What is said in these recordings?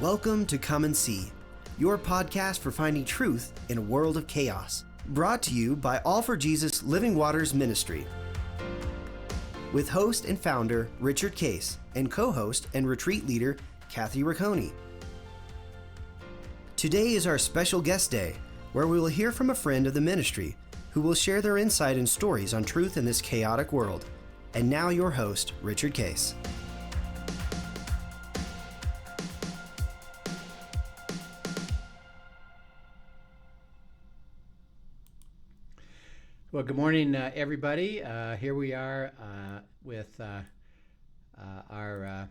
Welcome to Come and See, your podcast for finding truth in a world of chaos. Brought to you by All for Jesus Living Waters Ministry. With host and founder Richard Case and co-host and retreat leader Kathy Ricconi. Today is our special guest day, where we will hear from a friend of the ministry who will share their insight and stories on truth in this chaotic world. And now your host, Richard Case. Well, good morning, everybody. Here we are with our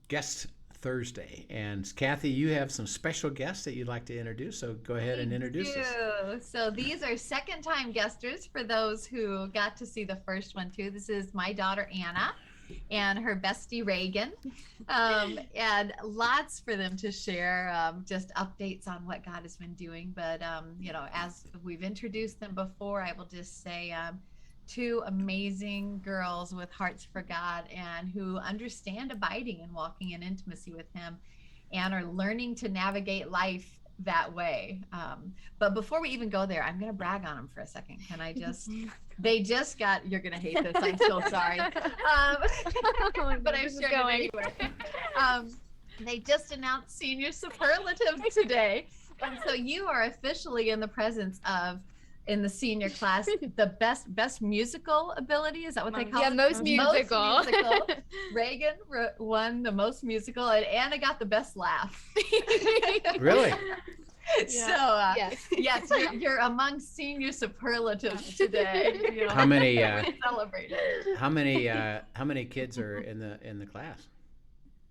guest Thursday. And Kathy, you have some special guests that you'd like to introduce, so go ahead and introduce us. So these are second-time guesters for those who got to see the first one too. This is my daughter Anna and her bestie Regan, and lots for them to share, just updates on what God has been doing. But as we've introduced them before, I will just say two amazing girls with hearts for God and who understand abiding and walking in intimacy with Him and are learning to navigate life that way. But before we even go there, I'm going to brag on them for a second. Can I just, they just got, you're going to hate this, I'm so sorry. But I'm sure going anyway. They just announced senior superlative today. And so you are officially in the presence of, in the senior class, the best musical ability. Is that what they call it? Yeah, most musical. Regan won the most musical, and Anna got the best laugh. Really? So yes, you're among senior superlatives today. How many? Celebrated. How many kids are in the class?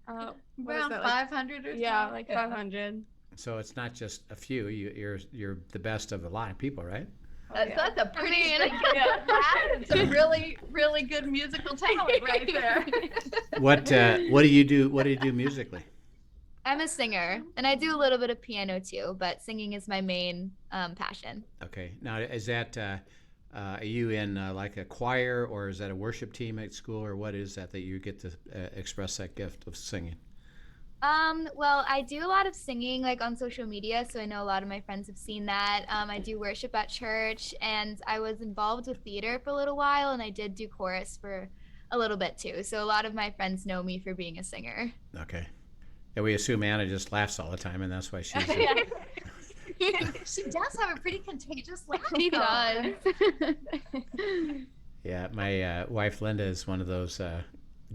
Around 500 or so. Yeah, like 500. So it's not just a few. You're the best of a lot of people, right? That's a pretty good class. It's a really, really good musical talent right there. What do you do? What do you do musically? I'm a singer, and I do a little bit of piano too, but singing is my main passion. Okay. Now, is that are you in like a choir, or is that a worship team at school, or what is that you get to express that gift of singing? Well, I do a lot of singing like on social media, so I know a lot of my friends have seen that. I do worship at church, and I was involved with theater for a little while, and I did do chorus for a little bit too. So a lot of my friends know me for being a singer. Okay. Yeah, we assume Anna just laughs all the time, and that's why she's. She does have a pretty contagious laugh. She does. Yeah, my wife Linda is one of those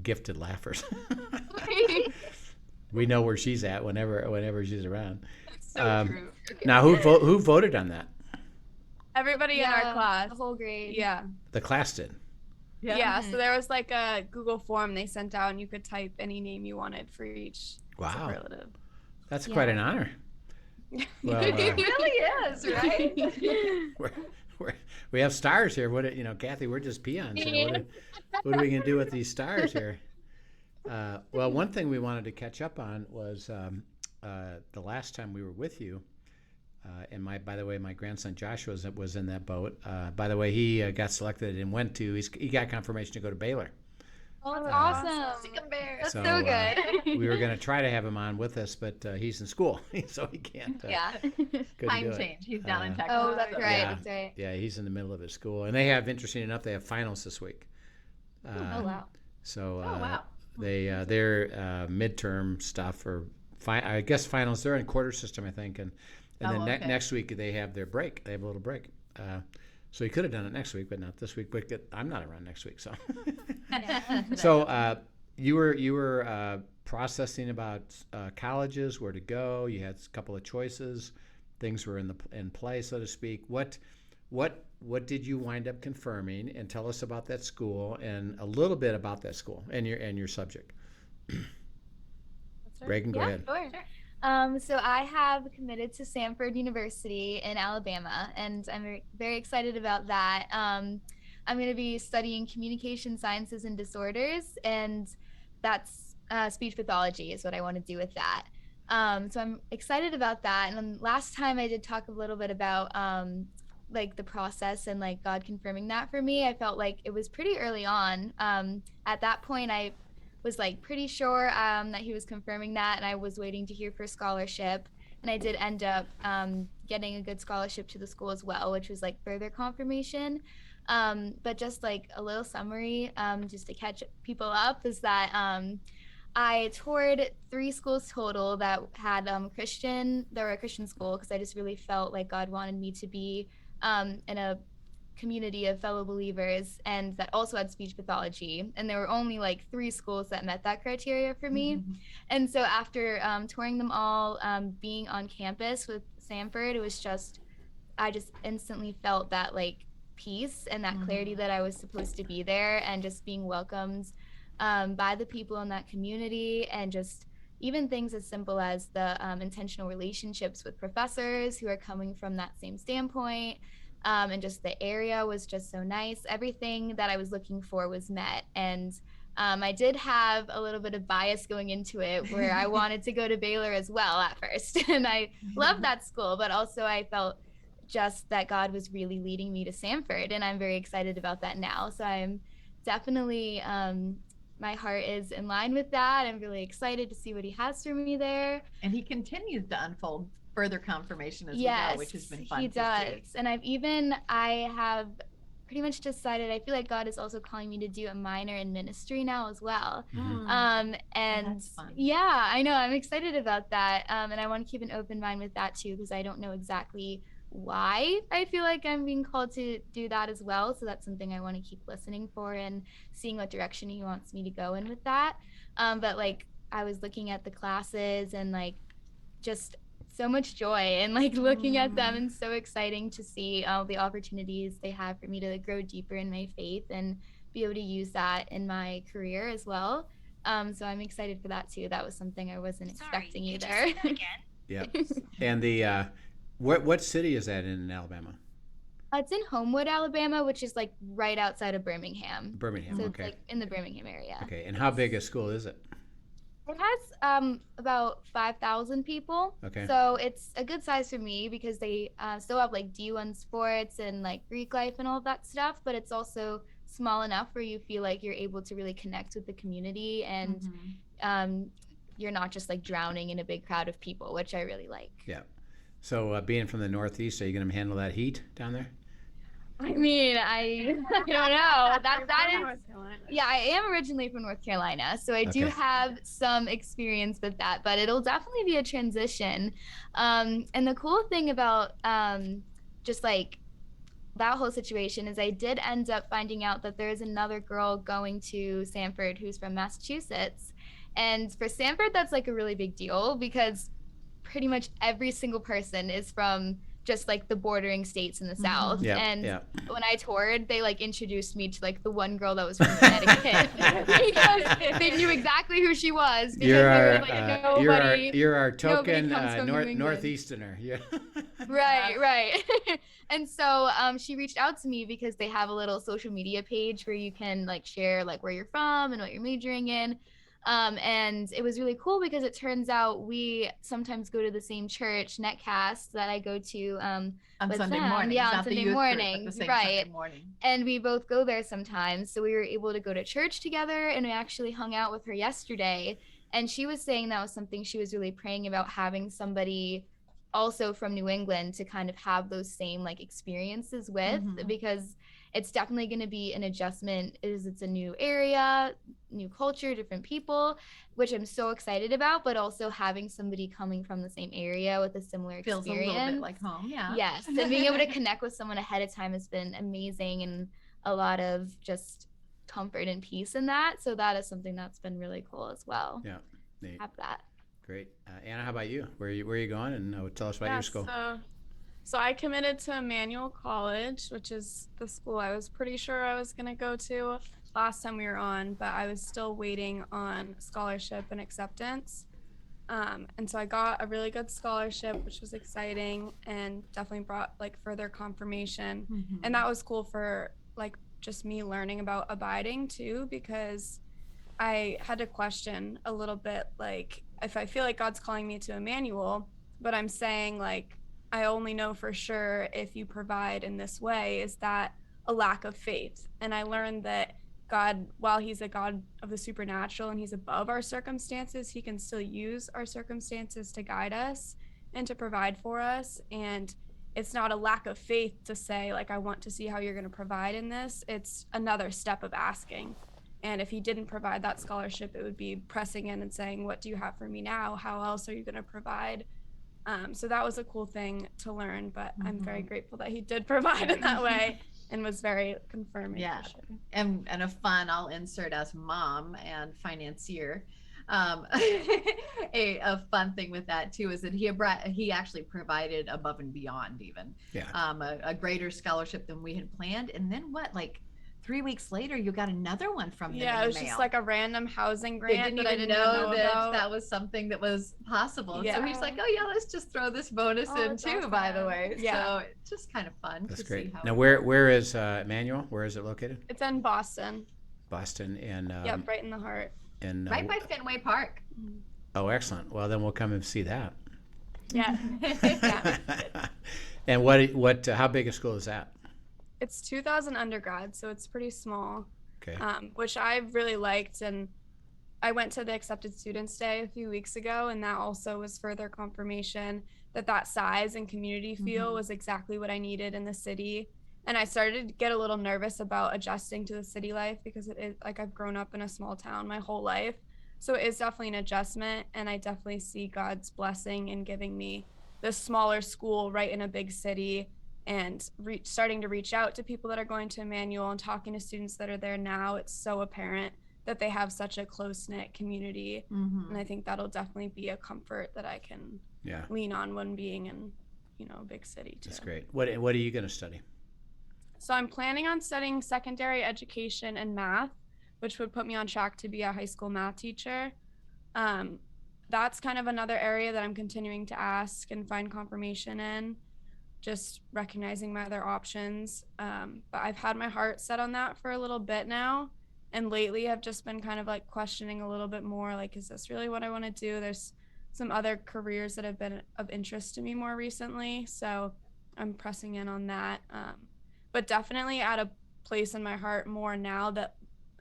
gifted laughers. We know where she's at whenever she's around. So true. Now, who voted on that? Everybody in our class. The whole grade. Yeah. The class did. Yeah. So there was like a Google form they sent out, and you could type any name you wanted for each superlative. That's quite an honor. Well, it really is, right? we have stars here. Kathy, we're just peons. What are we gonna do with these stars here? Well, one thing we wanted to catch up on was the last time we were with you, and by the way, my grandson Joshua was in that boat. By the way, he got selected and he got confirmation to go to Baylor. Oh, that's awesome. That's so good. We were going to try to have him on with us, but he's in school, so he can't. Time change. He's down in Texas. Oh, that's right. Yeah. That's right. Yeah, he's in the middle of his school, and they have, interesting enough, they have finals this week. Oh wow. So wow. Their midterm stuff, or I guess finals, they're in quarter system, I think, and then next week they have their break. They have a little break. So he could have done it next week, but not this week. But I'm not around next week, so. So you were processing about colleges, where to go. You had a couple of choices. Things were in play, so to speak. What did you wind up confirming? And tell us about that school and a little bit about that school and your subject. Regan, go ahead. Sure. So I have committed to Samford University in Alabama, and I'm very excited about that. I'm going to be studying communication sciences and disorders, and that's speech pathology is what I want to do with that. So I'm excited about that. And then last time I did talk a little bit about like the process and like God confirming that for me. I felt like it was pretty early on. At that point, I was like pretty sure that he was confirming that, and I was waiting to hear for scholarship. And I did end up getting a good scholarship to the school as well, which was like further confirmation. But just like a little summary, just to catch people up, is that I toured 3 schools total that had they were a Christian school, because I just really felt like God wanted me to be in a community of fellow believers and that also had speech pathology. And there were only like 3 schools that met that criteria for me. Mm-hmm. And so after touring them all, being on campus with Samford, it was just, I just instantly felt that like peace and that clarity that I was supposed to be there, and just being welcomed by the people in that community, and just even things as simple as the intentional relationships with professors who are coming from that same standpoint. And just the area was just so nice. Everything that I was looking for was met. And I did have a little bit of bias going into it, where I wanted to go to Baylor as well at first. And I loved that school, but also I felt just that God was really leading me to Samford. And I'm very excited about that now. So I'm definitely, my heart is in line with that. I'm really excited to see what he has for me there. And he continues to unfold further confirmation as we go, which has been fun. He does. And I have pretty much decided, I feel like God is also calling me to do a minor in ministry now as well. And yeah, I know, I'm excited about that. And I want to keep an open mind with that too, because I don't know exactly why I feel like I'm being called to do that as well. So that's something I want to keep listening for and seeing what direction he wants me to go in with that. But like, I was looking at the classes and like just so much joy and like looking at them, and so exciting to see all the opportunities they have for me to grow deeper in my faith and be able to use that in my career as well. So I'm excited for that too. That was something I wasn't expecting either. Could you say that again? Yep. And the what city is that in Alabama? It's in Homewood, Alabama, which is like right outside of Birmingham. Birmingham, so okay. It's like in the Birmingham area. Okay, and how big a school is it? It has about 5,000 people. Okay. So it's a good size for me, because they still have like D1 sports and like Greek life and all of that stuff, but it's also small enough where you feel like you're able to really connect with the community, and you're not just like drowning in a big crowd of people, which I really like. Yeah. So being from the Northeast, are you going to handle that heat down there? I mean, I don't know. That is, yeah, I am originally from North Carolina, so I do have some experience with that, but it'll definitely be a transition. And the cool thing about just like that whole situation is I did end up finding out that there's another girl going to Samford who's from Massachusetts. And for Samford, that's like a really big deal, because pretty much every single person is from just like the bordering states in the South. When I toured, they like introduced me to like the one girl that was from Connecticut because they knew exactly who she was. You're our token Northeasterner. Yeah. Right. And so she reached out to me because they have a little social media page where you can like share like where you're from and what you're majoring in. And it was really cool because it turns out we sometimes go to the same church, Netcast, that I go to on Sunday morning. Yeah, on Sunday morning. Right. And we both go there sometimes. So we were able to go to church together, and we actually hung out with her yesterday. And she was saying that was something she was really praying about, having somebody also from New England to kind of have those same like experiences with, because it's definitely going to be an adjustment. It's a new area, new culture, different people, which I'm so excited about, but also having somebody coming from the same area with a similar experience. Feels a little bit like home, yeah. Yes, and being able to connect with someone ahead of time has been amazing, and a lot of just comfort and peace in that. So that is something that's been really cool as well. Yeah, neat. Have that. Great. Anna, how about you? Where are you going? And tell us about your school. So I committed to Emmanuel College, which is the school I was pretty sure I was going to go to last time we were on, but I was still waiting on scholarship and acceptance. And so I got a really good scholarship, which was exciting and definitely brought like further confirmation. And that was cool for like just me learning about abiding too, because I had to question a little bit, like if I feel like God's calling me to Emmanuel, but I'm saying like, I only know for sure if you provide in this way, is that a lack of faith? And I learned that God, while he's a God of the supernatural and he's above our circumstances, he can still use our circumstances to guide us and to provide for us. And it's not a lack of faith to say, like, I want to see how you're going to provide in this. It's another step of asking. And if he didn't provide that scholarship, it would be pressing in and saying, what do you have for me now? How else are you going to provide? So that was a cool thing to learn, but I'm very grateful that he did provide in that way and was very confirming. Yeah. For sure. And a fun, I'll insert as mom and financier. A fun thing with that too is that he actually provided above and beyond even a greater scholarship than we had planned. And then like 3 weeks later, you got another one from them. Yeah, it was just like a random housing They grant didn't that I even didn't know that about. that was something that was possible. Yeah. So he's like, oh yeah, let's just throw this bonus in that's too, awesome. by the way. Yeah. So it's just kind of fun That's to great. see how. Now, where is Emmanuel? Where is it located? It's in Boston. Boston and Yep, right in the heart. and Right by Fenway Park. oh, excellent. Well, then we'll come and see that. Yeah. And what how big a school is that? It's 2,000 undergrads, so it's pretty small. Okay. Which I really liked, and I went to the Accepted Students Day a few weeks ago, and that also was further confirmation that size and community feel was exactly what I needed in the city. And I started to get a little nervous about adjusting to the city life because it is like I've grown up in a small town my whole life. So it is definitely an adjustment, and I definitely see God's blessing in giving me this smaller school right in a big city, and starting to reach out to people that are going to Emmanuel and talking to students that are there now. It's so apparent that they have such a close-knit community. And I think that'll definitely be a comfort that I can lean on when being in, a big city too. That's great. What are you going to study? So I'm planning on studying secondary education and math, which would put me on track to be a high school math teacher. That's kind of another area that I'm continuing to ask and find confirmation in, just recognizing my other options. But I've had my heart set on that for a little bit now. And lately I've just been kind of like questioning a little bit more, like, is this really what I want to do? There's some other careers that have been of interest to me more recently. So I'm pressing in on that. But definitely at a place in my heart more now that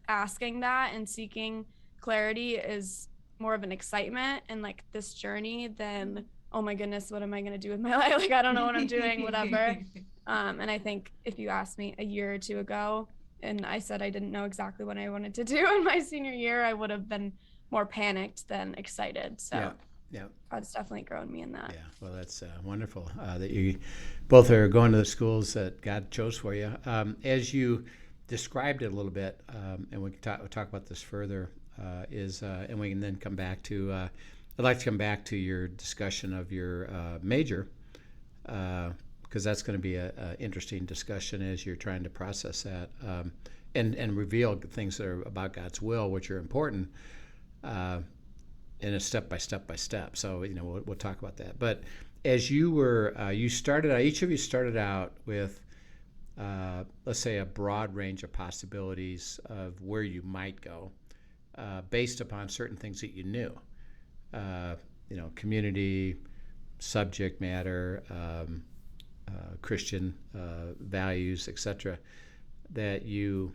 asking that and seeking clarity is more of an excitement and like this journey than, oh my goodness, what am I going to do with my life? Like, I don't know what I'm doing, whatever. And I think if you asked me a year or two ago and I said I didn't know exactly what I wanted to do in my senior year, I would have been more panicked than excited. So yeah. God's definitely grown me in that. Yeah, well, that's wonderful that you both are going to the schools that God chose for you. As you described it a little bit, and we can talk about this further, and we can then come back to, I'd like to come back to your discussion of your major, because that's going to be an interesting discussion as you're trying to process that and reveal things that are about God's will, which are important. In a step by step. So, we'll talk about that. But as you were, each of you started out with, let's say, a broad range of possibilities of where you might go, based upon certain things that you knew, community, subject matter, Christian values, etc. That you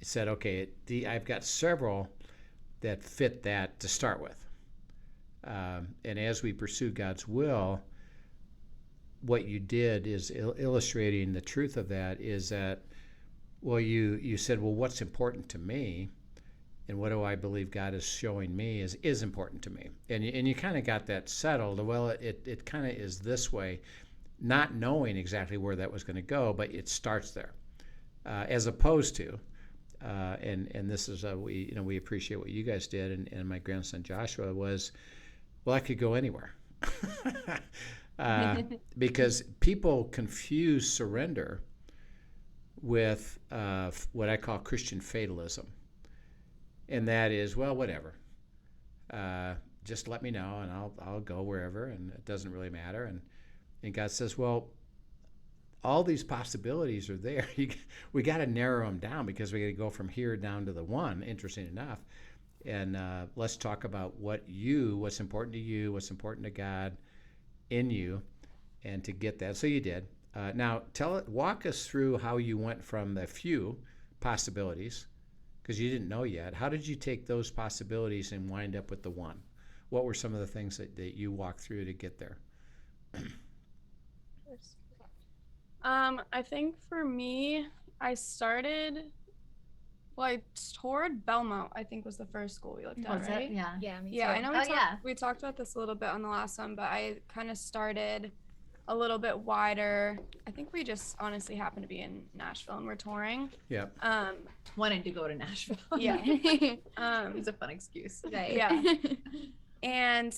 said, okay, I've got several that fit that to start with. And as we pursue God's will, what you did is illustrating the truth of that is that, well, you said, well, what's important to me and what do I believe God is showing me is important to me. And you kind of got that settled. Well, it kind of is this way, not knowing exactly where that was going to go, but it starts there. As opposed to, and this is, we appreciate what you guys did, and my grandson Joshua was, well, I could go anywhere. Because people confuse surrender with what I call Christian fatalism. And that is, well, whatever. Just let me know and I'll go wherever, and it doesn't really matter. And God says, well, all these possibilities are there. We got to narrow them down because we got to go from here down to the one, interesting enough. And let's talk about what's important to you, what's important to God in you, and to get that. So you did. Now walk us through how you went from the few possibilities, because you didn't know yet. How did you take those possibilities and wind up with the one? What were some of the things that you walked through to get there? I think for me, I toured Belmont, I think was the first school we looked at, Was right? it? Yeah. Yeah, me Yeah, too. I know we talked about this a little bit on the last one, but I kind of started a little bit wider. I think we just honestly happened to be in Nashville and we're touring. Yeah. Wanted to go to Nashville. Yeah. It was a fun excuse. Right. Yeah. And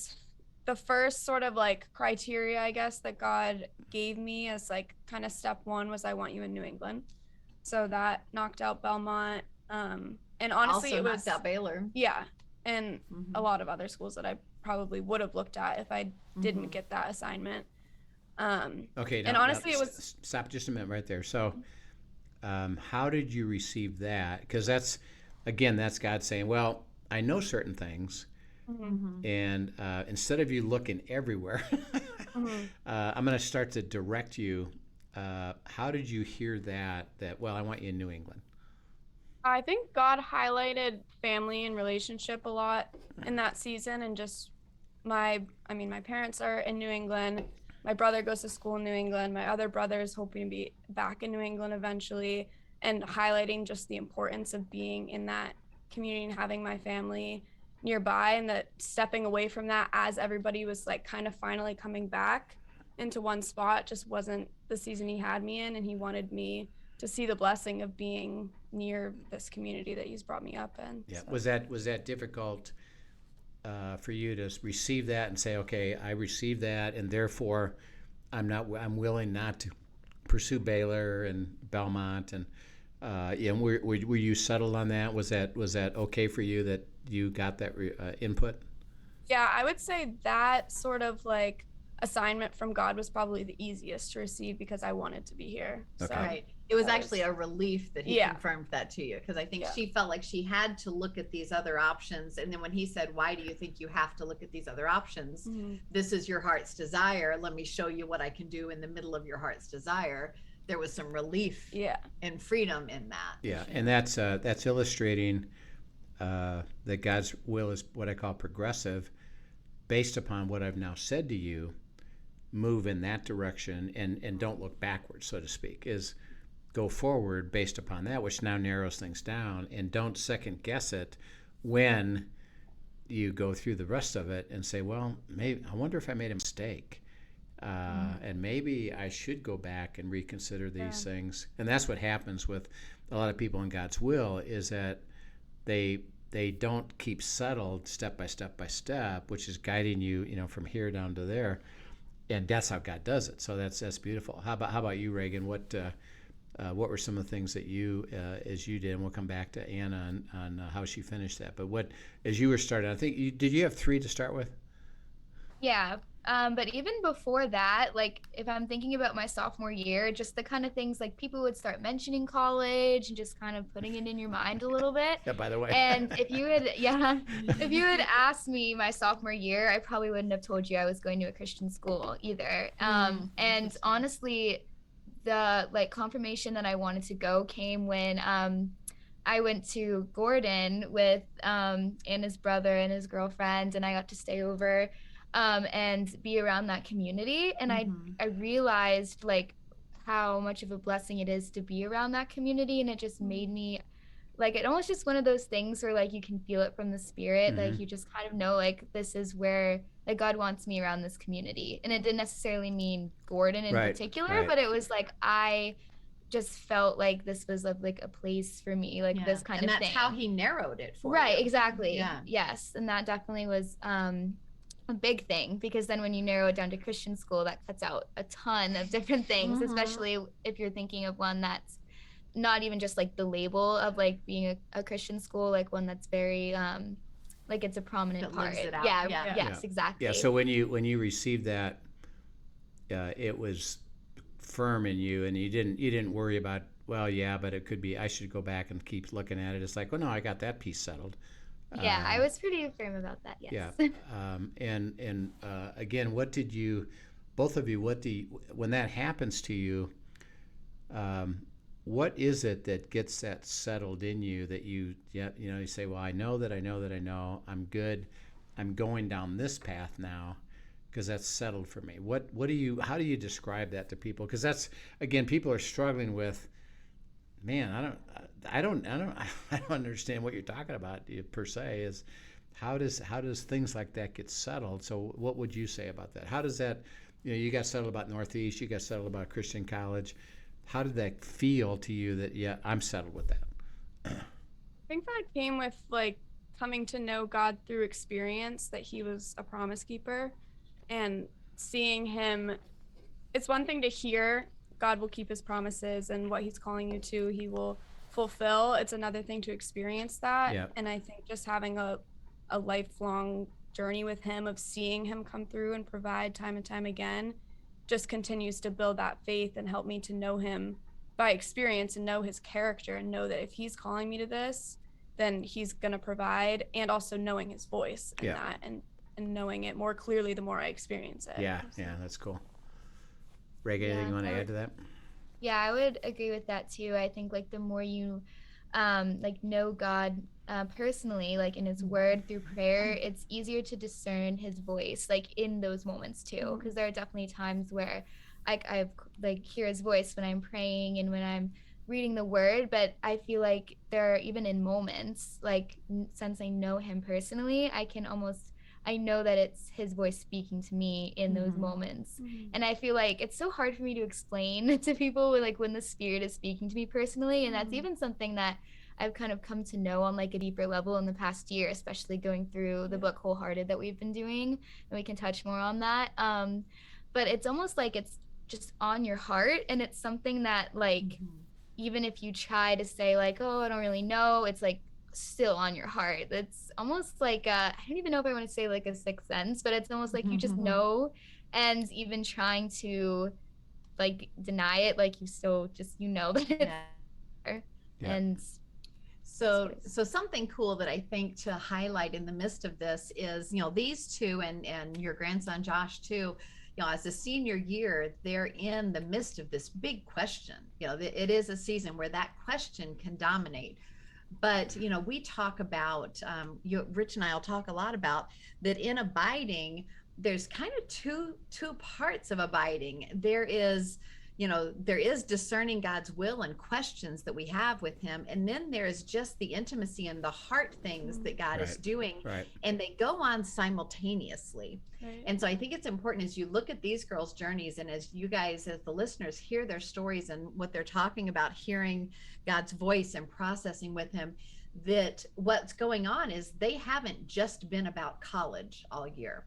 the first sort of like criteria, I guess, that God gave me as like kind of step one was I want you in New England. So that knocked out Belmont. And honestly, Also it was knocked out Baylor. Yeah. And a lot of other schools that I probably would have looked at if I didn't get that assignment. Okay. And honestly, it was. Stop just a minute right there. So, how did you receive that? Because that's God saying, well, I know certain things. And instead of you looking everywhere, I'm going to start to direct you. How did you hear that, well, I want you in New England? I think God highlighted family and relationship a lot in that season. And just my parents are in New England. My brother goes to school in New England. My other brother is hoping to be back in New England eventually, and highlighting just the importance of being in that community and having my family nearby, and that stepping away from that as everybody was like kind of finally coming back into one spot just wasn't the season he had me in, and he wanted me to see the blessing of being near this community that he's brought me up in. Yeah. So. Was that difficult for you to receive that and say, okay, I received that, and therefore I'm willing not to pursue Baylor and Belmont, and were you settled on that? Was that okay for you that you got that input? Yeah, I would say that sort of like assignment from God was probably the easiest to receive because I wanted to be here. Okay. So, Right. It was actually a relief that he Yeah. confirmed that to you, because I think Yeah. she felt like she had to look at these other options. And then when he said, why do you think you have to look at these other options? This is your heart's desire. Let me show you what I can do in the middle of your heart's desire. There was some relief and freedom in that. Yeah, and that's illustrating that God's will is what I call progressive, based upon what I've now said to you. Move in that direction and don't look backwards, so to speak. Is go forward based upon that, which now narrows things down, and don't second guess it when you go through the rest of it and say, well, maybe I wonder if I made a mistake. And maybe I should go back and reconsider these things. And that's what happens with a lot of people in God's will, is that they don't keep settled step by step by step, which is guiding you, from here down to there. And that's how God does it. So that's beautiful. How about you, Regan? What were some of the things that you, as you did, and we'll come back to Anna on how she finished that. But what, as you were starting, I think did you have 3 to start with? Yeah. But even before that, like if I'm thinking about my sophomore year, just the kind of things like people would start mentioning college and just kind of putting it in your mind a little bit. Yeah, by the way. And if you had asked me my sophomore year, I probably wouldn't have told you I was going to a Christian school either. And honestly, the like confirmation that I wanted to go came when I went to Gordon with Anna's brother and his girlfriend, and I got to stay over and be around that community. And I realized like how much of a blessing it is to be around that community, and it just made me like, it almost just one of those things where like you can feel it from the spirit, like you just kind of know like this is where like God wants me around this community. And it didn't necessarily mean Gordon in particular, but it was like I just felt like this was like a place for me, like this kind of thing. And that's how he narrowed it for you. Exactly. Yeah. Yes. And that definitely was a big thing, because then when you narrow it down to Christian school, that cuts out a ton of different things, especially if you're thinking of one that's not even just like the label of like being a Christian school, like one that's very like it's a prominent part. Lives it out. Yes, exactly. Yeah. So when you received that, it was firm in you, and you didn't worry about, well, yeah, but it could be, I should go back and keep looking at it. It's like, well, no, I got that piece settled. Yeah, I was pretty firm about that. Yes. Yeah. And again, what did you, both of you, when that happens to you, what is it that gets that settled in you that you say, well, I know that I know that I know I'm good. I'm going down this path now because that's settled for me. How do you describe that to people? Because that's, again, people are struggling with, man, I don't understand what you're talking about per se. Is how does things like that get settled? So what would you say about that? How does that, you got settled about Northeast, you got settled about Christian college. How did that feel to you that, yeah, I'm settled with that? I think that came with like coming to know God through experience, that he was a promise keeper, and seeing him. It's one thing to hear God will keep his promises and what he's calling you to, he will fulfill. It's another thing to experience that. Yeah. And I think just having a lifelong journey with him, of seeing him come through and provide time and time again, just continues to build that faith and help me to know him by experience and know his character and know that if he's calling me to this, then he's going to provide, and also knowing his voice in that and knowing it more clearly the more I experience it. Yeah, that's cool. Regan, anything you want to add to that? Yeah, I would agree with that too. I think like the more you like know God personally, like in his word through prayer, it's easier to discern his voice like in those moments too, because there are definitely times where I've like hear his voice when I'm praying and when I'm reading the word, but I feel like there are, even in moments like since I know him personally, I know that it's his voice speaking to me in those moments. And I feel like it's so hard for me to explain to people like when the Spirit is speaking to me personally. And that's even something that I've kind of come to know on like a deeper level in the past year, especially going through the book Wholehearted that we've been doing. And we can touch more on that. But it's almost like it's just on your heart. And it's something that like, even if you try to say like, oh, I don't really know, it's like still on your heart. It's almost like I don't even know if I want to say like a sixth sense, but it's almost like you just know, and even trying to like deny it, like you still just know that it's there. And so something cool that I think to highlight in the midst of this is, these two and your grandson Josh too, as a senior year, they're in the midst of this big question. It is a season where that question can dominate. But, we talk about, Rich and I will talk a lot about that in abiding, there's kind of two parts of abiding. There is discerning God's will and questions that we have with him. And then there's just the intimacy and the heart things that God is doing. Right. And they go on simultaneously. Right. And so I think it's important as you look at these girls' journeys, and as you guys, as the listeners, hear their stories and what they're talking about, hearing God's voice and processing with him, that what's going on is they haven't just been about college all year.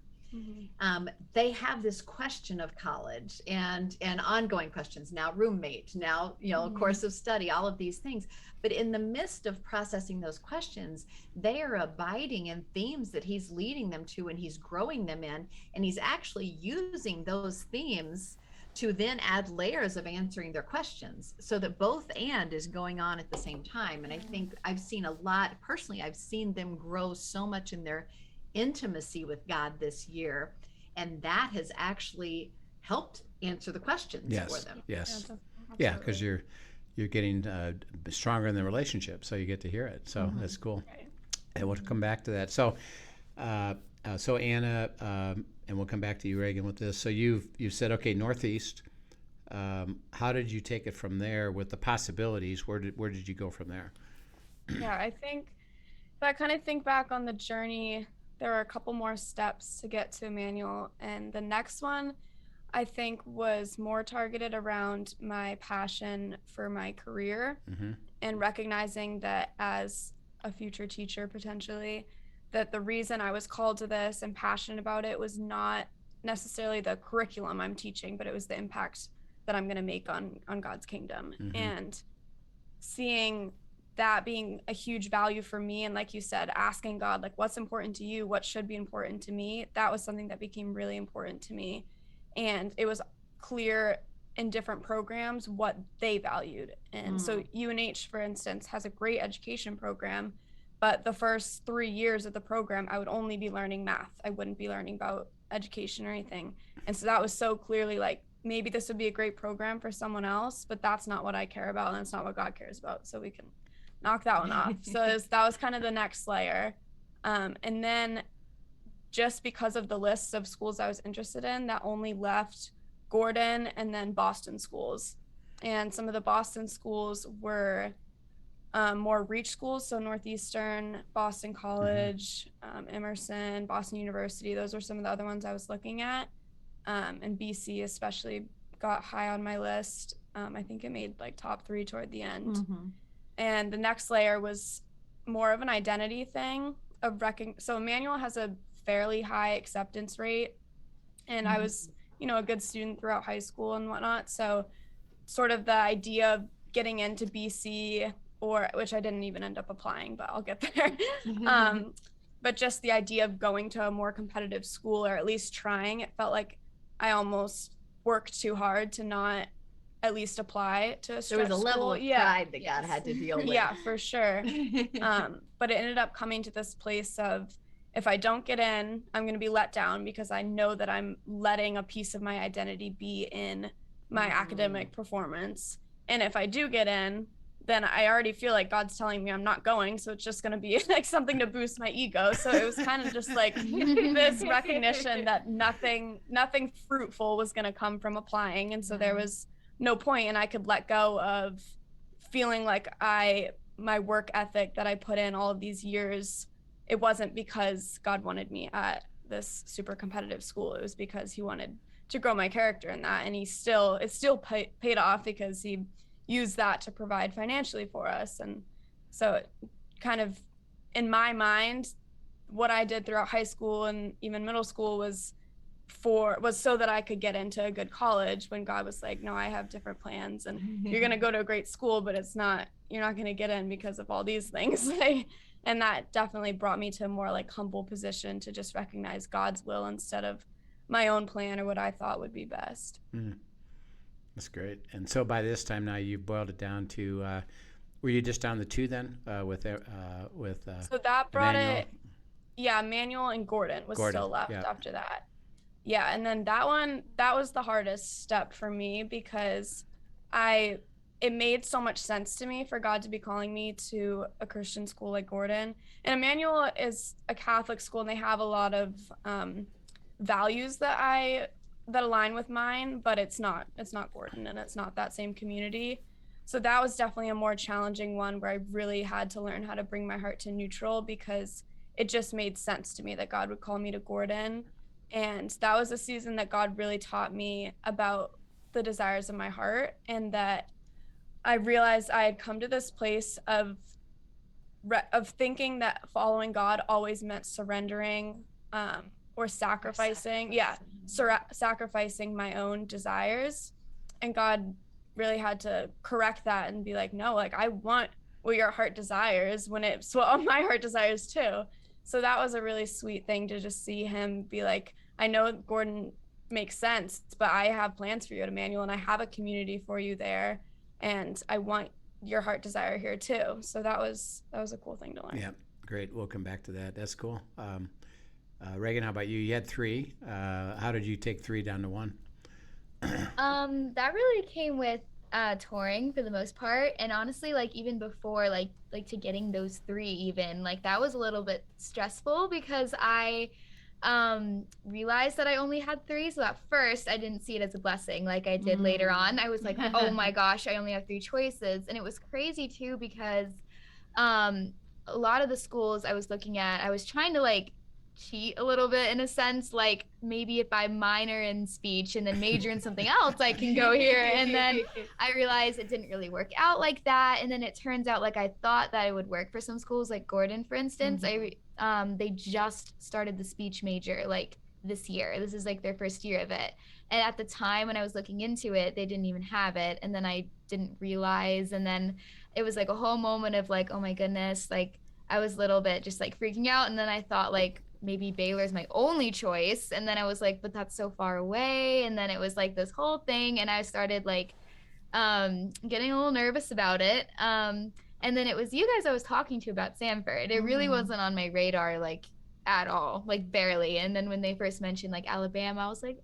They have this question of college and ongoing questions, now roommate, now course of study, all of these things. But in the midst of processing those questions, they are abiding in themes that he's leading them to and he's growing them in, and he's actually using those themes to then add layers of answering their questions, so that both and is going on at the same time. And I think I've seen I've seen them grow so much in their intimacy with God this year, and that has actually helped answer the questions for them. Yeah, because you're getting stronger in the relationship, so you get to hear it. So that's cool. Right. And we'll come back to that. So, so Anna, and we'll come back to you, Regan, with this. So you've said, okay, Northeast. How did you take it from there with the possibilities? Where did you go from there? Yeah, I think if I kind of think back on the journey, there were a couple more steps to get to Emmanuel, and the next one I think was more targeted around my passion for my career, and recognizing that as a future teacher potentially, that the reason I was called to this and passionate about it was not necessarily the curriculum I'm teaching, but it was the impact that I'm going to make on God's kingdom. And seeing that being a huge value for me, and like you said, asking God, like, what's important to you, what should be important to me, that was something that became really important to me. And it was clear in different programs what they valued. And so UNH, for instance, has a great education program, but the first 3 years of the program, I would only be learning math. I wouldn't be learning about education or anything. And so that was so clearly like maybe this would be a great program for someone else, but that's not what I care about, and that's not what God cares about. So we can knock that one off. So that was kind of the next layer. And then just because of the lists of schools I was interested in, that only left Gordon and then Boston schools. And some of the Boston schools were more reach schools, so Northeastern, Boston College, Emerson, Boston University. Those were some of the other ones I was looking at. And BC especially got high on my list. I think it made like top 3 toward the end. Mm-hmm. And the next layer was more of an identity thing of so Emmanuel has a fairly high acceptance rate, and I was, you know, a good student throughout high school and whatnot. So sort of the idea of getting into BC, or which I didn't even end up applying, but I'll get there. But just the idea of going to a more competitive school, or at least trying, it felt like I almost worked too hard to not at least apply to a There was a level of pride that God had to deal with. Yeah, for sure. But it ended up coming to this place of, if I don't get in, I'm going to be let down, because I know that I'm letting a piece of my identity be in my academic performance. And if I do get in, then I already feel like God's telling me I'm not going. So it's just going to be like something to boost my ego. So it was kind of just like this recognition that nothing fruitful was going to come from applying. And so there was no point, and I could let go of feeling like my work ethic that I put in all of these years, it wasn't because God wanted me at this super competitive school. It was because he wanted to grow my character in that. And it still paid off, because he used that to provide financially for us. And so it kind of, in my mind, what I did throughout high school and even middle school was so that I could get into a good college, when God was like, no, I have different plans, and you're going to go to a great school, but you're not going to get in because of all these things. And that definitely brought me to a more like humble position to just recognize God's will instead of my own plan or what I thought would be best. That's great. And so by this time now, you've boiled it down to, were you just down the 2 then with so that brought Emmanuel? Emmanuel and Gordon still left after that. Yeah, and then that was the hardest step for me, because it made so much sense to me for God to be calling me to a Christian school like Gordon. And Emmanuel is a Catholic school, and they have a lot of values that align with mine, but it's not Gordon, and it's not that same community. So that was definitely a more challenging one, where I really had to learn how to bring my heart to neutral, because it just made sense to me that God would call me to Gordon. And that was a season that God really taught me about the desires of my heart, and that I realized I had come to this place of thinking that following God always meant surrendering or sacrificing. Sacrificing my own desires. And God really had to correct that and be like, no, like I want what your heart desires, when it's what my heart desires too. So that was a really sweet thing to just see him be like, I know Gordon makes sense, but I have plans for you at Emmanuel, and I have a community for you there, and I want your heart desire here too. So that was a cool thing to learn. Yeah, great. We'll come back to that. That's cool. Regan, how about you? You had 3. How did you take 3 down to 1? That really came with touring for the most part, and honestly, like even before like to getting those 3, even like that was a little bit stressful, because I realized that I only had 3. So at first I didn't see it as a blessing like I did later on. I was like, oh my gosh, I only have 3 choices. And it was crazy too, because a lot of the schools I was looking at, I was trying to like cheat a little bit in a sense, like maybe if I minor in speech and then major in something else, I can go here. And then I realized it didn't really work out like that. And then it turns out like I thought that it would work for some schools, like Gordon, for instance. They just started the speech major like this year. This is like their first year of it. And at the time when I was looking into it, they didn't even have it. And then I didn't realize. And then it was like a whole moment of like, oh my goodness, like I was a little bit just like freaking out. And then I thought like, maybe Baylor's my only choice. And then I was like, but that's so far away. And then it was like this whole thing. And I started like getting a little nervous about it. And then it was you guys I was talking to about Samford. It really wasn't on my radar like at all, like barely. And then when they first mentioned like Alabama, I was like,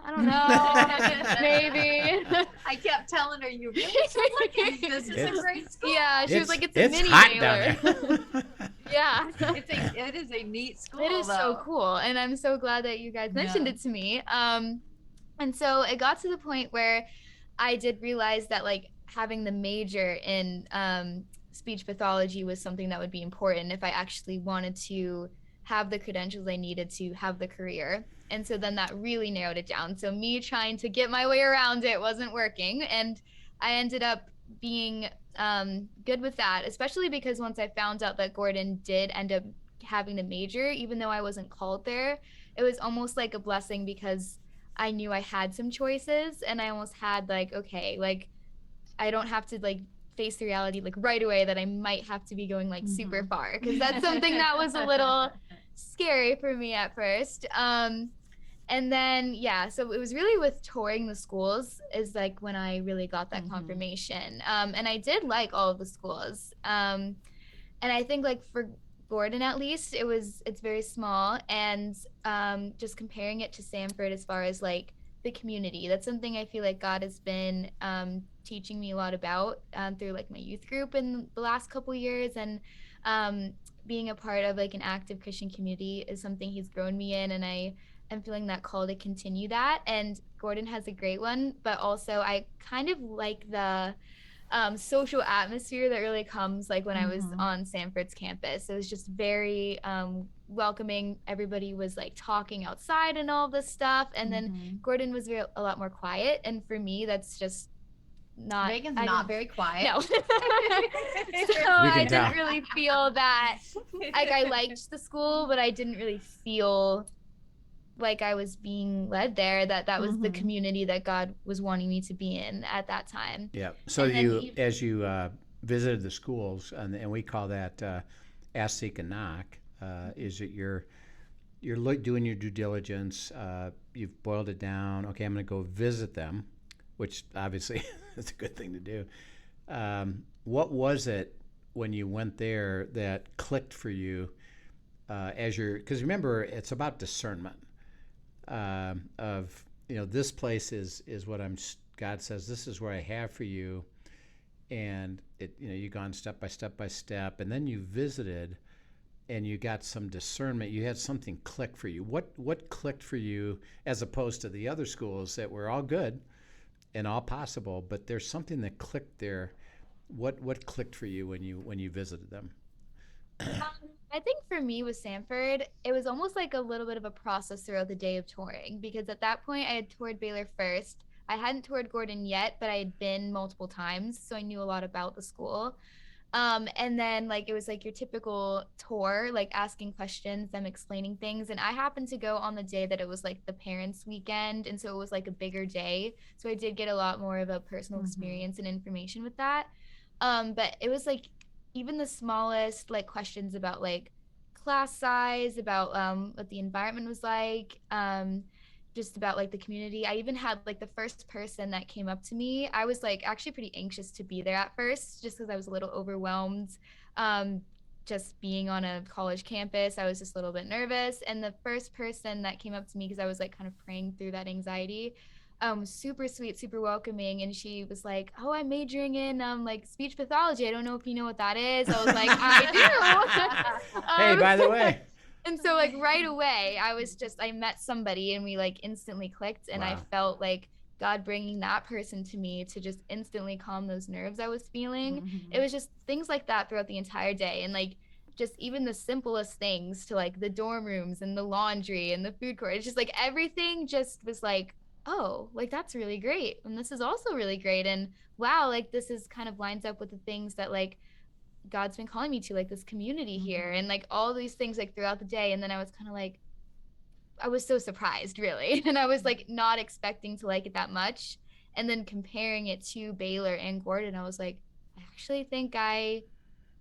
I don't know, maybe. I kept telling her, you really sound like this is It's- a great school. Yeah, she was like, it's a mini hot Baylor. down there. Yeah. It is a neat school. It is so though. cool, and I'm so glad that you guys mentioned Yeah. it to me. And so it got to the point where I did realize that like having the major in speech pathology was something that would be important if I actually wanted to have the credentials I needed to have the career. And so then that really narrowed it down. So me trying to get my way around it wasn't working, and I ended up being good with that, especially because once I found out that Gordon did end up having the major, even though I wasn't called there, it was almost like a blessing because I knew I had some choices, and I almost had like, okay, like I don't have to like face the reality like right away that I might have to be going like super far, because that's something that was a little scary for me at first. And then yeah, so it was really with touring the schools is like when I really got that confirmation. And I did like all of the schools. And I think like for Gordon at least, it's very small, and just comparing it to Samford as far as like the community, that's something I feel like God has been teaching me a lot about through like my youth group in the last couple years, and being a part of like an active Christian community is something he's grown me in, and I am feeling that call to continue that. And Gordon has a great one, but also I kind of like the social atmosphere that really comes like when I was on Samford's campus. It was just very welcoming. Everybody was like talking outside and all this stuff, and then Gordon was a lot more quiet, and for me that's just not. Regan's not very quiet. No. So I didn't really feel that like I liked the school, but I didn't really feel like I was being led there, that was the community that God was wanting me to be in at that time. Yeah. So as you visited the schools, and we call that ask, seek, and knock, is that you're doing your due diligence. You've boiled it down. Okay, I'm going to go visit them, which obviously is a good thing to do. What was it when you went there that clicked for you because remember, it's about discernment. Of this place is what God says this is where I have for you, and you've gone step by step by step, and then you visited and you got some discernment. You had something click for you. What clicked for you as opposed to the other schools that were all good and all possible, but there's something that clicked there. What clicked for you when you visited them? I think for me with Samford, it was almost like a little bit of a process throughout the day of touring, because at that point I had toured Baylor first. I hadn't toured Gordon yet, but I had been multiple times, so I knew a lot about the school. And then like it was like your typical tour, like asking questions, them explaining things. And I happened to go on the day that it was like the parents' weekend, and so it was like a bigger day. So I did get a lot more of a personal experience and information with that. But it was like even the smallest like questions about like class size, about what the environment was like, just about like the community. I even had like the first person that came up to me. I was like actually pretty anxious to be there at first, just because I was a little overwhelmed. Just being on a college campus, I was just a little bit nervous. And the first person that came up to me, because I was like kind of praying through that anxiety, super sweet, super welcoming, and she was like, "Oh, I'm majoring in like speech pathology. I don't know if you know what that is." I was like, "I do." Hey, by the way. And so like right away, I met somebody, and we like instantly clicked, and Wow. I felt like God bringing that person to me to just instantly calm those nerves I was feeling. It was just things like that throughout the entire day, and like just even the simplest things to like the dorm rooms and the laundry and the food court. It's just like everything just was like, oh, like that's really great, and this is also really great, and wow, like this is kind of lines up with the things that like God's been calling me to, like this community here, and like all these things like throughout the day. And then I was kind of like, I was so surprised really, and I was like not expecting to like it that much, and then comparing it to Baylor and Gordon, I was like, I actually think I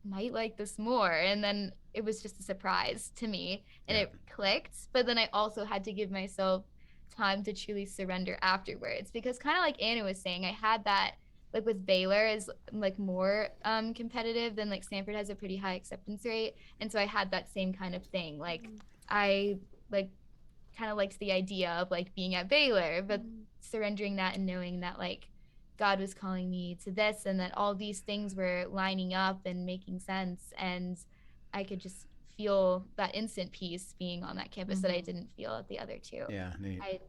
might like this more. And then it was just a surprise to me, and it clicked. But then I also had to give myself time to truly surrender afterwards, because kind of like Anna was saying, I had that like with Baylor is like more competitive than like Samford has a pretty high acceptance rate, and so I had that same kind of thing. Like I like kind of liked the idea of like being at Baylor, but surrendering that and knowing that like God was calling me to this and that all these things were lining up and making sense. And I could just feel that instant peace being on that campus that I didn't feel at the other two. Yeah, neat. I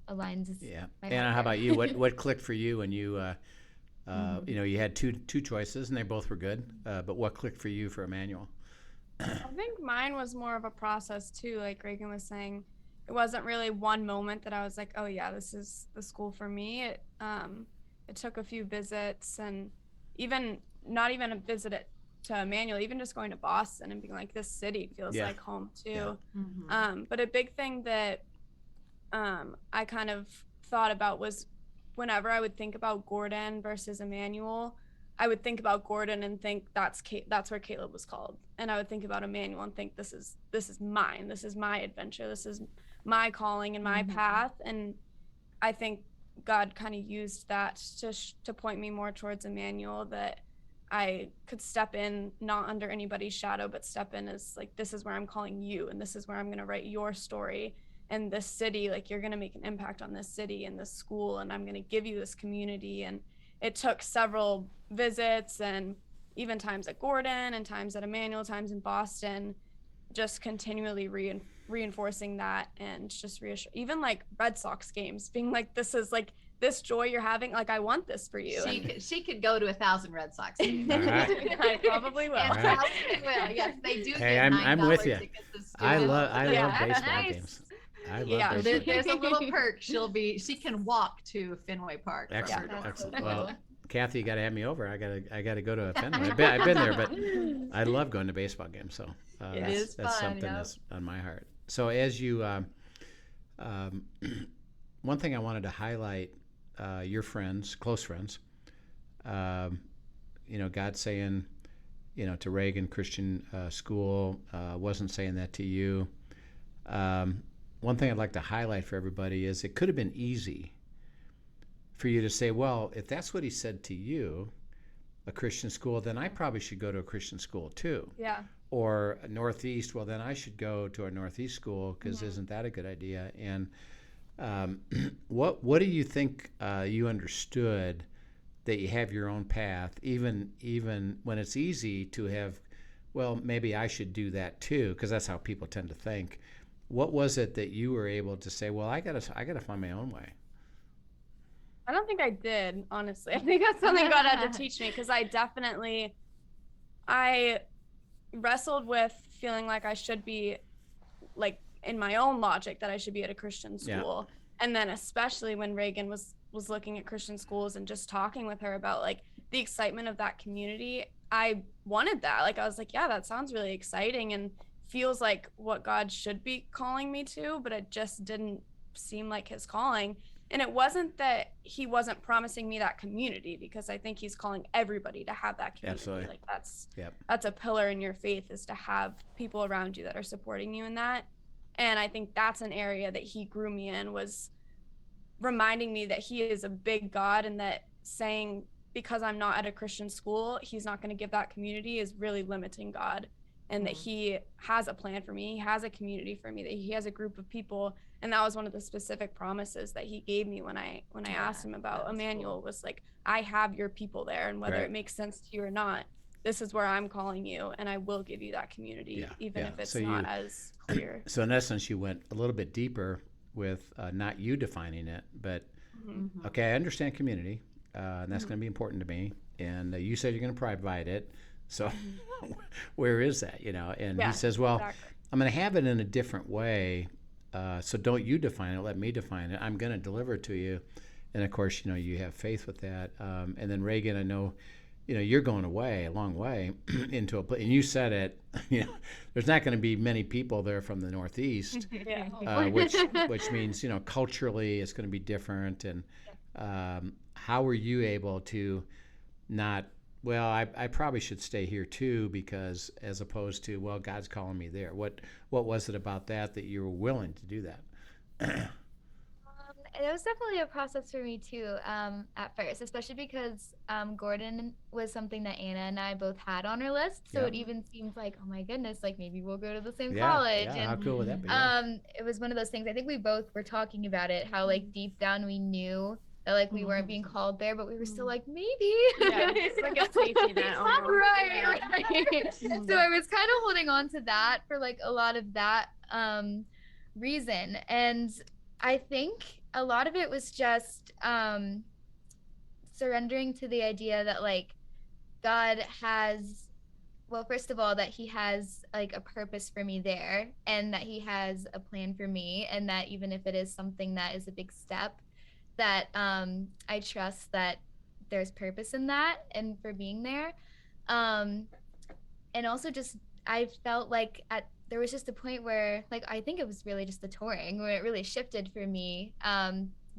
aligns. Yeah. my Anna, heart how there. about you? What clicked for you when you, you know, you had two choices and they both were good, but what clicked for you for Emmanuel? I think mine was more of a process too. Like Reagan was saying, it wasn't really one moment that I was like, oh yeah, this is the school for me. It took a few visits, and even not even a visit to Emmanuel, even just going to Boston and being like, this city feels like home too. But a big thing that I kind of thought about was whenever I would think about Gordon versus Emmanuel, I would think about Gordon and think that's where Caleb was called, and I would think about Emmanuel and think this is mine, this is my adventure, this is my calling and my path. And I think God kind of used that to point me more towards Emmanuel, that I could step in not under anybody's shadow, but step in as like, this is where I'm calling you, and this is where I'm going to write your story. And this city, like you're going to make an impact on this city and this school, and I'm going to give you this community. And it took several visits and even times at Gordon and times at Emmanuel, times in Boston, just continually reinforcing that, and just even like Red Sox games, being like, this is like this joy you're having, like I want this for you. She could go to 1,000 Red Sox games. All right. I probably will. And right. probably will. Yes, they do. Hey, get I'm $9 with you. tickets to I students. love Yeah. baseball Nice. games. I love Yeah, baseball. there's a little perk. She can walk to Fenway Park. from Excellent, her door. excellent. cool. Well, Kathy, you got to have me over. I got to go to a Fenway. I've been there, but I love going to baseball games. So It is that's fun, something yeah. that's on my heart. So as you, one thing I wanted to highlight, your friends, close friends, you know, God saying, you know, to Regan Christian School, wasn't saying that to you. One thing I'd like to highlight for everybody is it could have been easy for you to say, well, if that's what he said to you, a Christian school, then I probably should go to a Christian school too. Yeah. Or a Northeast, well, then I should go to a Northeast school because isn't that a good idea? And what do you think you understood that you have your own path, even when it's easy to have, well, maybe I should do that too, because that's how people tend to think. What was it that you were able to say, well, I gotta find my own way? I don't think I did, honestly. I think that's something God had to teach me, because I wrestled with feeling like I should be, like in my own logic, that I should be at a Christian school. Yeah. And then especially when Reagan was looking at Christian schools and just talking with her about like the excitement of that community, I wanted that. Like I was like, yeah, that sounds really exciting and feels like what God should be calling me to, but it just didn't seem like his calling. And it wasn't that he wasn't promising me that community, because I think he's calling everybody to have that community. Absolutely. Like that's a pillar in your faith, is to have people around you that are supporting you in that. And I think that's an area that he grew me in, was reminding me that he is a big God, and that saying because I'm not at a Christian school, he's not going to give that community is really limiting God. And that he has a plan for me, he has a community for me, that he has a group of people. And that was one of the specific promises that he gave me when I asked him about Emmanuel, was like, I have your people there, and whether it makes sense to you or not, this is where I'm calling you, and I will give you that community, even if it's not as clear. So in essence, you went a little bit deeper with not you defining it, but okay, I understand community, and that's going to be important to me, and you said you're going to provide it. So where is that, you know? And he says, well, exactly. I'm going to have it in a different way. So don't you define it, let me define it. I'm going to deliver it to you. And of course, you know, you have faith with that. And then Regan, I know, you know, you're going away, a long way into a place, and you said it, you know, there's not going to be many people there from the Northeast, which means, you know, culturally it's going to be different. And how were you able to not, well, I probably should stay here too, because as opposed to, well, God's calling me there. What was it about that you were willing to do that? It was definitely a process for me too, at first, especially because Gordon was something that Anna and I both had on our list. So Yeah. it even seemed like, oh my goodness, like maybe we'll go to the same Yeah, college. yeah. How And cool would that be? Yeah. it was one of those things. I think we both were talking about it, how like deep down we knew that like we weren't being called there, but we were still like, maybe. Yeah, it's like a safety net almost. Right. So I was kind of holding on to that for like a lot of that reason. And I think a lot of it was just surrendering to the idea that like God has, well, first of all, that he has like a purpose for me there, and that he has a plan for me, and that even if it is something that is a big step, that I trust that there's purpose in that and for being there. And also just I felt like there was just a point where like I think it was really just the touring where it really shifted for me,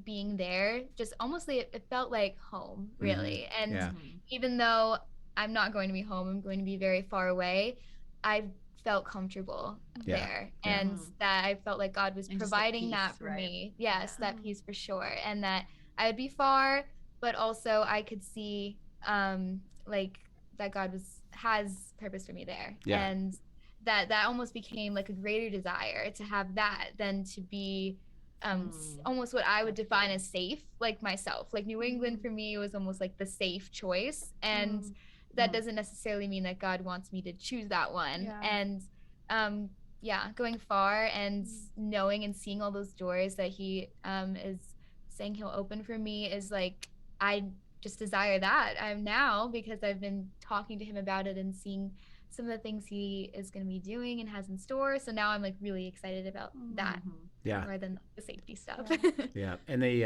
being there, just almost like it felt like home really. And Yeah. even though I'm not going to be home, I'm going to be very far away, I felt comfortable Yeah. there. Yeah. And that I felt like God was And just the providing that peace, for right? me. Yes, Yeah. that peace for sure. And that I would be far, but also I could see like that God has purpose for me there. Yeah. And that almost became like a greater desire to have that than to be almost what I would define as safe, like myself. Like New England for me was almost like the safe choice. And that doesn't necessarily mean that God wants me to choose that one. Yeah. And going far and knowing and seeing all those doors that he is saying he'll open for me is like, I just desire that now, because I've been talking to him about it and seeing some of the things he is going to be doing and has in store. So now I'm like really excited about that more than the safety stuff. Yeah. And they,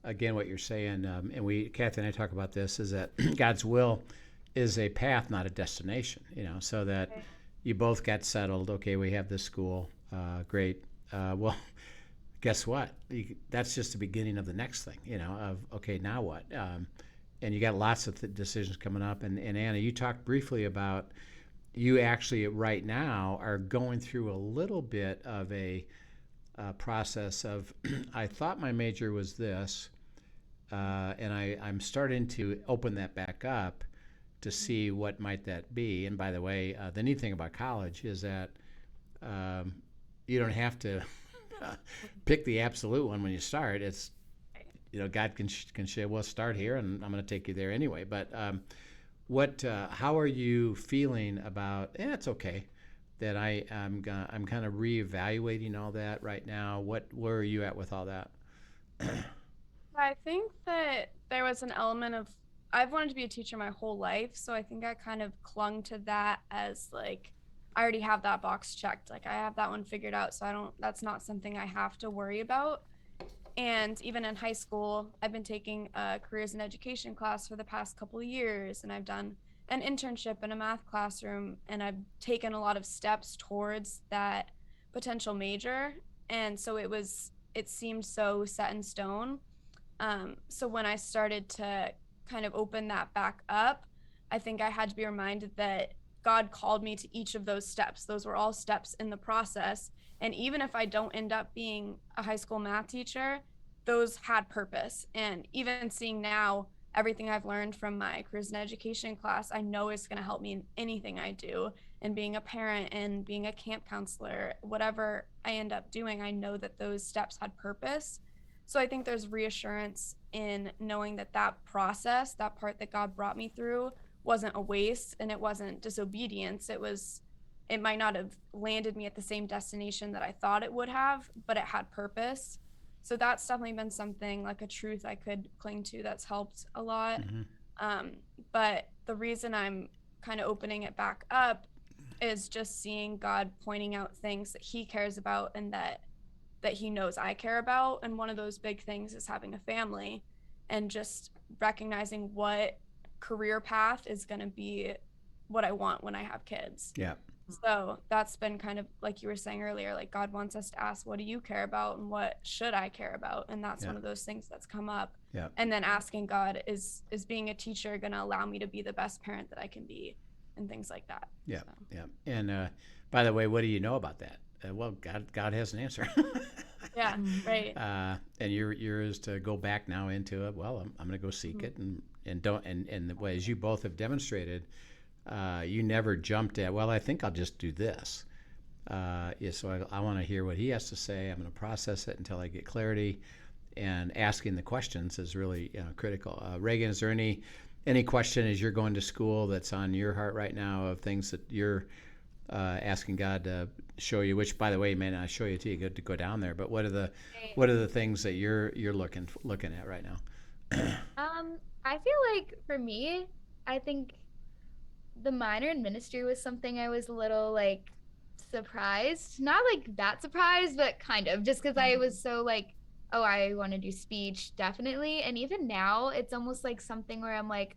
again, what you're saying, and Kathy and I talk about this, is that God's will is a path, not a destination, so that you both got settled. Okay, we have this school. Great. Well, guess what? That's just the beginning of the next thing, of, okay, now what? And you got lots of decisions coming up. And Anna, you talked briefly about you actually right now are going through a little bit of a process of, I thought my major was this, and I'm starting to open that back up to see what might that be. And by the way, the neat thing about college is that you don't have to pick the absolute one when you start. It's, God can say, well, start here, and I'm going to take you there anyway. But how are you feeling about? It's okay that I'm kind of reevaluating all that right now. Where are you at with all that? I think that there was an element of, I've wanted to be a teacher my whole life, so I think I kind of clung to that as like, I already have that box checked. Like I have that one figured out, so that's not something I have to worry about. And even in high school, I've been taking a careers and education class for the past couple of years, and I've done an internship in a math classroom, and I've taken a lot of steps towards that potential major. And so it seemed so set in stone. So when I started to kind of open that back up, I think I had to be reminded that God called me to each of those steps. Those were all steps in the process. And even if I don't end up being a high school math teacher, those had purpose. And even seeing now everything I've learned from my careers and education class, I know is going to help me in anything I do. And being a parent and being a camp counselor, whatever I end up doing, I know that those steps had purpose. So I think there's reassurance in knowing that process, that part that God brought me through, wasn't a waste, and it wasn't disobedience. It might not have landed me at the same destination that I thought it would have, but it had purpose. So that's definitely been something, like a truth I could cling to, that's helped a lot. But the reason I'm kind of opening it back up is just seeing God pointing out things that he cares about and that he knows I care about. And one of those big things is having a family, and just recognizing what career path is going to be what I want when I have kids. Yeah. So that's been kind of like you were saying earlier, like God wants us to ask, what do you care about and what should I care about? And that's one of those things that's come up. Yeah. And then asking God, is being a teacher going to allow me to be the best parent that I can be, and things like that. Yeah. So. Yeah. And by the way, what do you know about that? Well, God has an answer. Yeah, right. And yours to go back now into it. Well, I'm going to go seek it, and don't and the ways you both have demonstrated, you never jumped at. Well, I think I'll just do this. So I want to hear what he has to say. I'm going to process it until I get clarity, and asking the questions is really critical. Regan, is there any question as you're going to school that's on your heart right now of things that you're asking God to show you? Which, by the way, may not show you till you get to go down there. But what are the things that you're looking at right now? I feel like for me, I think the minor in ministry was something I was a little like surprised, not like that surprised, but kind of, just because I was so like, oh, I want to do speech, definitely. And even now, it's almost like something where I'm like,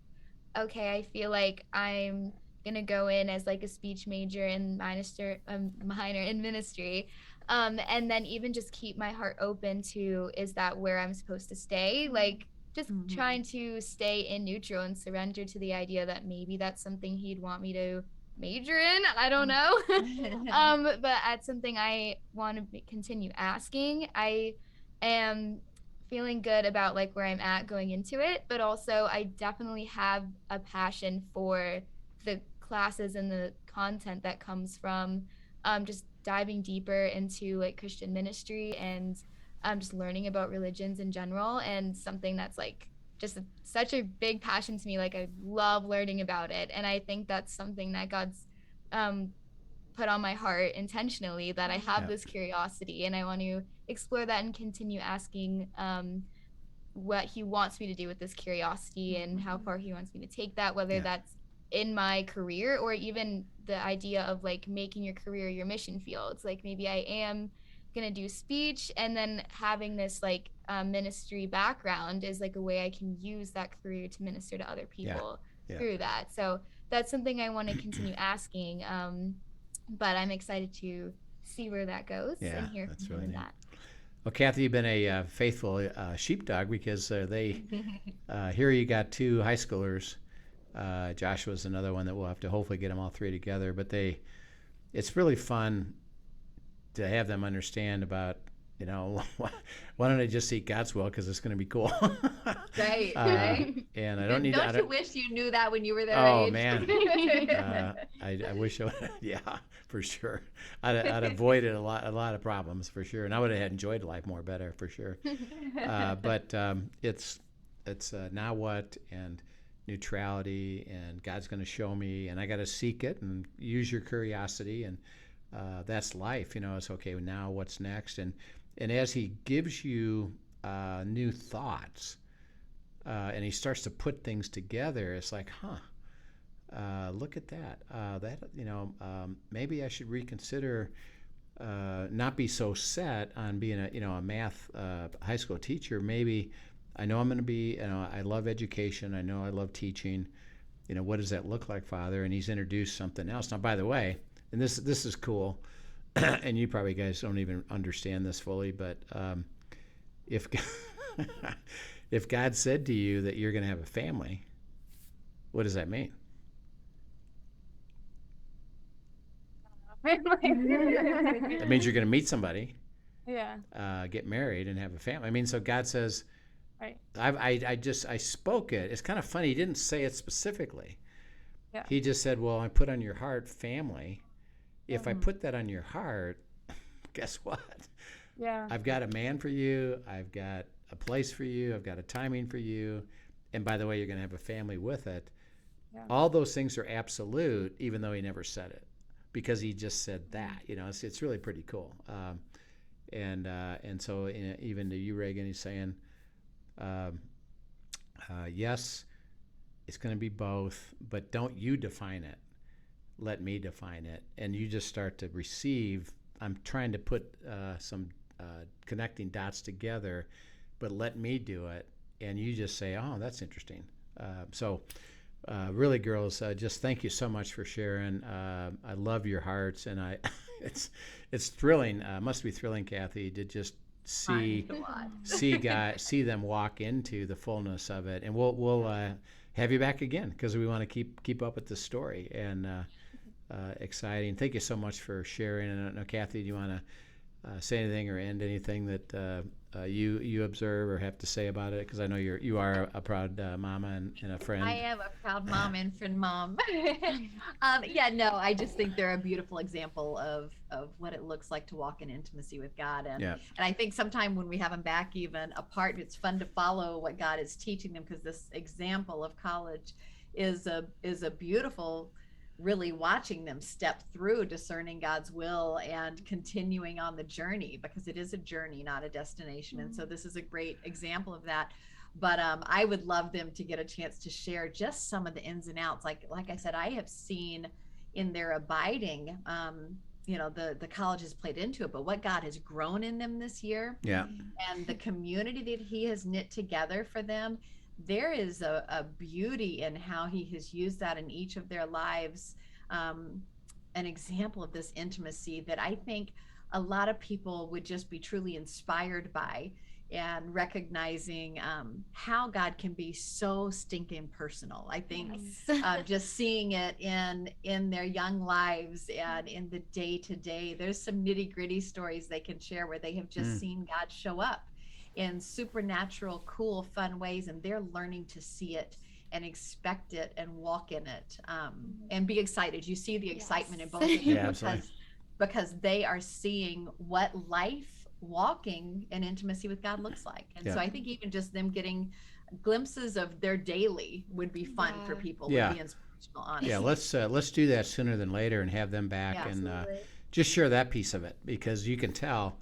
okay, I feel like I'm gonna go in as like a speech major and minor in ministry, and then even just keep my heart open to, is that where I'm supposed to stay? Like just trying to stay in neutral and surrender to the idea that maybe that's something he'd want me to major in. I don't know. But that's something I want to continue asking. I am feeling good about like where I'm at going into it, but also I definitely have a passion for the classes and the content that comes from just diving deeper into like Christian ministry and just learning about religions in general, and something that's like just such a big passion to me. Like I love learning about it, and I think that's something that God's put on my heart intentionally, that I have this curiosity and I want to explore that and continue asking what he wants me to do with this curiosity and how far he wants me to take that, whether that's in my career or even the idea of like making your career your mission field. It's like maybe I am gonna do speech, and then having this like ministry background is like a way I can use that career to minister to other people through that. So that's something I want to continue asking, but I'm excited to see where that goes and hear that's from really neat. that. Well, Kathy, you've been a faithful sheepdog, because they here you got two high schoolers. Joshua's another one that we'll have to hopefully get them all three together. But it's really fun to have them understand about, why don't I just seek God's will, because it's going to be cool. Right. And I don't need. Don't you wish you knew that when you were their Oh age? man, I wish I would. Yeah, for sure. I'd avoided a lot of problems for sure, and I would have enjoyed life more better for sure. But it's now what, and neutrality, and God's going to show me, and I got to seek it and use your curiosity, and that's life. It's okay. Now what's next? And as He gives you new thoughts, and He starts to put things together, it's like, look at that. Maybe I should reconsider, not be so set on being a math high school teacher. Maybe I know I'm going to be. I love education. I know I love teaching. What does that look like, Father? And He's introduced something else. Now, by the way, and this is cool, and you probably guys don't even understand this fully, but if if God said to you that you're going to have a family, what does that mean? That means you're going to meet somebody, get married, and have a family. I mean, so God says, right. I spoke it. It's kind of funny. He didn't say it specifically. Yeah. He just said, well, I put on your heart family. If I put that on your heart, guess what? Yeah. I've got a man for you. I've got a place for you. I've got a timing for you. And by the way, you're going to have a family with it. Yeah. All those things are absolute, even though He never said it, because He just said that. It's really pretty cool. And so even to you, Regan, He's saying, yes, it's going to be both, but don't you define it. Let me define it. And you just start to receive. I'm trying to put some connecting dots together, but let me do it. And you just say, oh, that's interesting. So really, girls, just thank you so much for sharing. I love your hearts, and it's thrilling. Must be thrilling, Kathy, to just see them walk into the fullness of it. And we'll have you back again, because we want to keep up with the story. And exciting. Thank you so much for sharing. And I don't know, Kathy, do you want say anything or end anything that you observe or have to say about it? Because I know you are a proud mama and a friend. I am a proud mom and friend mom. I just think they're a beautiful example of what it looks like to walk in intimacy with God. And I think sometime when we have them back even apart, it's fun to follow what God is teaching them, because this example of college is a beautiful, really watching them step through discerning God's will and continuing on the journey, because it is a journey, not a destination. And so this is a great example of that. But I would love them to get a chance to share just some of the ins and outs. Like I said, I have seen in their abiding, the college has played into it, but what God has grown in them this year, and the community that He has knit together for them. There is a beauty in how He has used that in each of their lives, an example of this intimacy that I think a lot of people would just be truly inspired by, and recognizing how God can be so stinking personal. I think just seeing it in their young lives and in the day-to-day, there's some nitty-gritty stories they can share where they have just seen God show up in supernatural, cool, fun ways, and they're learning to see it and expect it and walk in it, and be excited. You see the excitement in both of them because they are seeing what life walking in intimacy with God looks like. And so I think even just them getting glimpses of their daily would be fun for people. Would be inspirational, honestly. Let's do that sooner than later and have them back and just share that piece of it, because you can tell.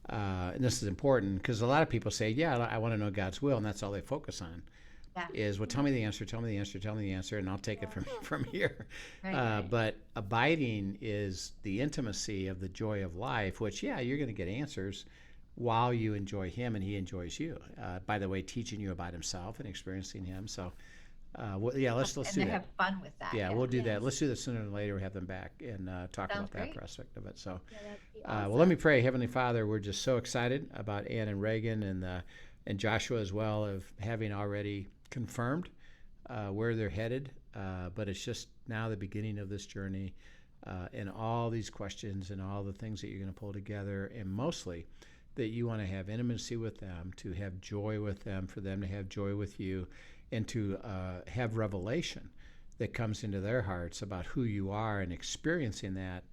And this is important, because a lot of people say, I want to know God's will, and that's all they focus on. Is, well, tell me the answer, and I'll take it from here. But abiding is the intimacy of the joy of life, which, you're going to get answers while you enjoy Him and He enjoys you. By the way, teaching you about Himself and experiencing Him. So, let's do that. Have fun with that. We'll do that. Let's do that sooner than later. Have them back and talk about that aspect of it. So, that'd be awesome. well, let me pray. Heavenly Father, we're just so excited about Ann and Regan and Joshua as well, of having already confirmed where they're headed. But it's just now the beginning of this journey, and all these questions and all the things that you're going to pull together, and mostly that you want to have intimacy with them, to have joy with them, for them to have joy with you, and to have revelation that comes into their hearts about who you are, and experiencing that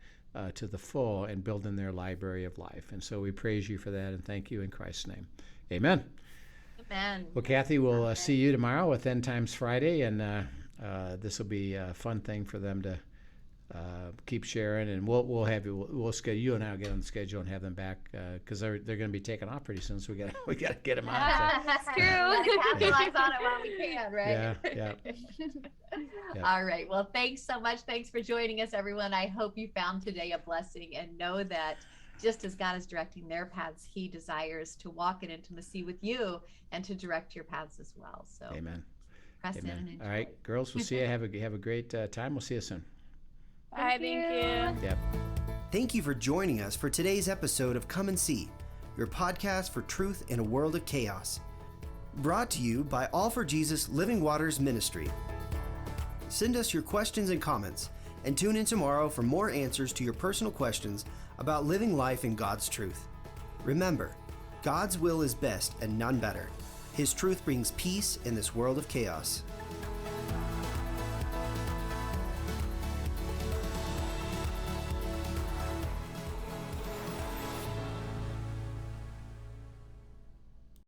to the full, and building their library of life. And so we praise you for that, and thank you in Christ's name. Amen. Amen. Well, Kathy, we'll see you tomorrow with End Times Friday, and this will be a fun thing for them to keep sharing, and we'll schedule, you and I will get on the schedule and have them back, because they're going to be taking off pretty soon, so we got to get them on. So. That's true. Capitalize on it while we can, right? Yeah. All right. Well, thanks so much. Thanks for joining us, everyone. I hope you found today a blessing, and know that just as God is directing their paths, He desires to walk in intimacy with you and to direct your paths as well. So, Amen. Press in and enjoy. All right, girls, we'll see you. Have a great time. We'll see you soon. Bye. Thank you. Yep. Thank you for joining us for today's episode of Come and See, your podcast for truth in a world of chaos. Brought to you by All for Jesus Living Waters Ministry. Send us your questions and comments, and tune in tomorrow for more answers to your personal questions about living life in God's truth. Remember, God's will is best and none better. His truth brings peace in this world of chaos.